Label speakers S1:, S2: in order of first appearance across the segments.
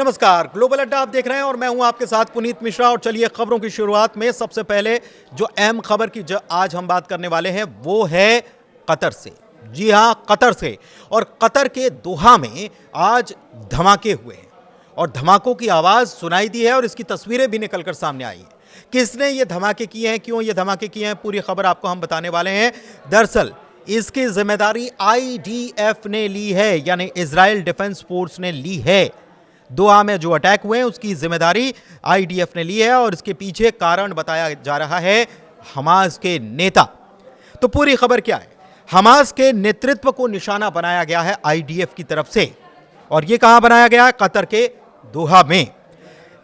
S1: नमस्कार, ग्लोबल अड्डा आप देख रहे हैं और मैं हूं आपके साथ पुनीत मिश्रा। और चलिए खबरों की शुरुआत में सबसे पहले जो अहम खबर की जो आज हम बात करने वाले हैं वो है कतर से। जी हां, कतर से। और कतर के दोहा में आज धमाके हुए हैं और धमाकों की आवाज सुनाई दी है और इसकी तस्वीरें भी निकलकर सामने आई हैं। किसने ये धमाके किए हैं, क्यों ये धमाके किए हैं, पूरी खबर आपको हम बताने वाले हैं। दरअसल इसकी जिम्मेदारी IDF ने ली है, यानी इजराइल डिफेंस फोर्स ने ली है। दोहा में जो अटैक हुए हैं उसकी जिम्मेदारी IDF ने ली है और इसके पीछे कारण बताया जा रहा है हमास के नेता। तो पूरी खबर क्या है? हमास के नेतृत्व को निशाना बनाया गया है IDF की तरफ से। और यह कहां बनाया गया? कतर के दोहा में।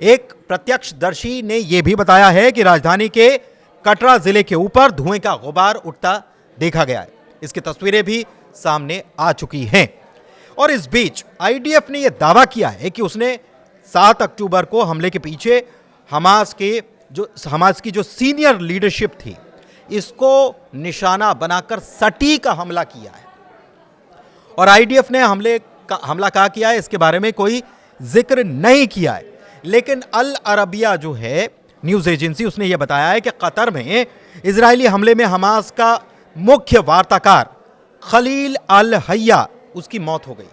S1: एक प्रत्यक्षदर्शी ने यह भी बताया है कि राजधानी के कटरा जिले के ऊपर धुएं का गुबार उठता देखा गया है। इसकी तस्वीरें भी सामने आ चुकी हैं। और इस बीच IDF ने यह दावा किया है कि उसने 7 अक्टूबर को हमले के पीछे हमास की जो सीनियर लीडरशिप थी इसको निशाना बनाकर सटीक हमला किया है। और IDF ने हमला कहाँ किया है इसके बारे में कोई जिक्र नहीं किया है। लेकिन अल अरबिया जो है न्यूज एजेंसी, उसने यह बताया है कि कतर में इजरायली हमले में हमास का मुख्य वार्ताकार खलील अल हय्या उसकी मौत हो गई।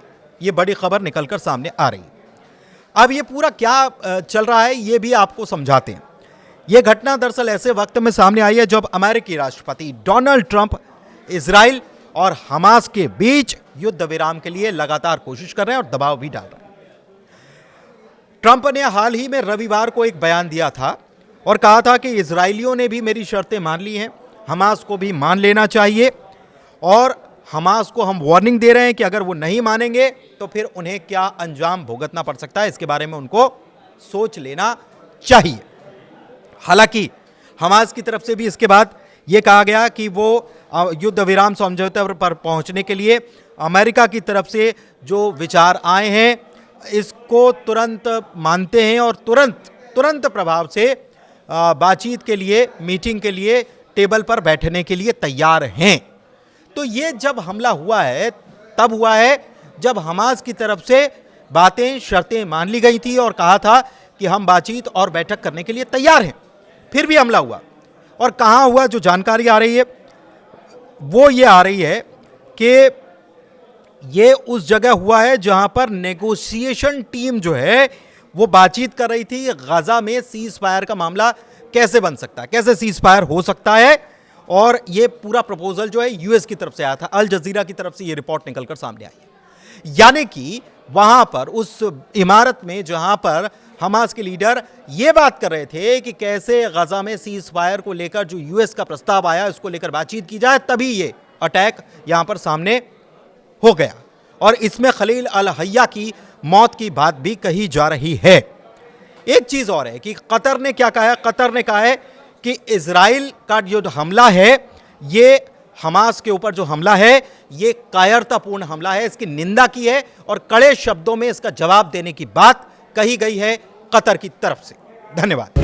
S1: यह बड़ी खबर निकलकर सामने आ रही। अब यह पूरा क्या चल रहा है यह भी आपको समझाते हैं। यह घटना दरअसल ऐसे वक्त में सामने आई है जब अमेरिकी राष्ट्रपति डोनाल्ड ट्रंप इजराइल और हमास के बीच युद्ध विराम के लिए लगातार कोशिश कर रहे हैं और दबाव भी डाल रहे हैं। ट्रंप ने हाल ही में रविवार को एक बयान दिया था और कहा था कि इजरायलियों ने भी मेरी शर्तें मान ली हैं, हमास को भी मान लेना चाहिए। और हमास को हम वार्निंग दे रहे हैं कि अगर वो नहीं मानेंगे तो फिर उन्हें क्या अंजाम भुगतना पड़ सकता है, इसके बारे में उनको सोच लेना चाहिए। हालांकि हमास की तरफ से भी इसके बाद यह कहा गया कि वो युद्ध विराम समझौते पर पहुंचने के लिए अमेरिका की तरफ से जो विचार आए हैं इसको तुरंत मानते हैं और तुरंत प्रभाव से बातचीत के लिए, मीटिंग के लिए टेबल पर बैठने के लिए तैयार हैं। तो ये जब हमला हुआ है तब हुआ है जब हमास की तरफ से शर्तें मान ली गई थी और कहा था कि हम बातचीत और बैठक करने के लिए तैयार हैं। फिर भी हमला हुआ। और कहां हुआ? जो जानकारी आ रही है वो ये आ रही है कि ये उस जगह हुआ है जहां पर नेगोशिएशन टीम जो है वो बातचीत कर रही थी गजा में सीज फायर का मामला कैसे बन सकता है, कैसे सीज फायर हो सकता है। और ये पूरा प्रपोजल जो है यूएस की तरफ से आया था, अल जजीरा की तरफ से ये रिपोर्ट निकलकर सामने आई है। यानी कि वहां पर उस इमारत में जहां पर हमास के लीडर ये बात कर रहे थे कि कैसे गजा में सीज फायर को लेकर जो यूएस का प्रस्ताव आया उसको लेकर बातचीत की जाए, तभी ये अटैक यहां पर सामने हो गया। और इसमें खलील अल हय्या की मौत की बात भी कही जा रही है। एक चीज और है कि कतर ने क्या कहा है? कतर ने कहा है कि इजराइल का जो हमला है, ये हमास के ऊपर जो हमला है ये कायरतापूर्ण हमला है, इसकी निंदा की है और कड़े शब्दों में इसका जवाब देने की बात कही गई है कतर की तरफ से। धन्यवाद।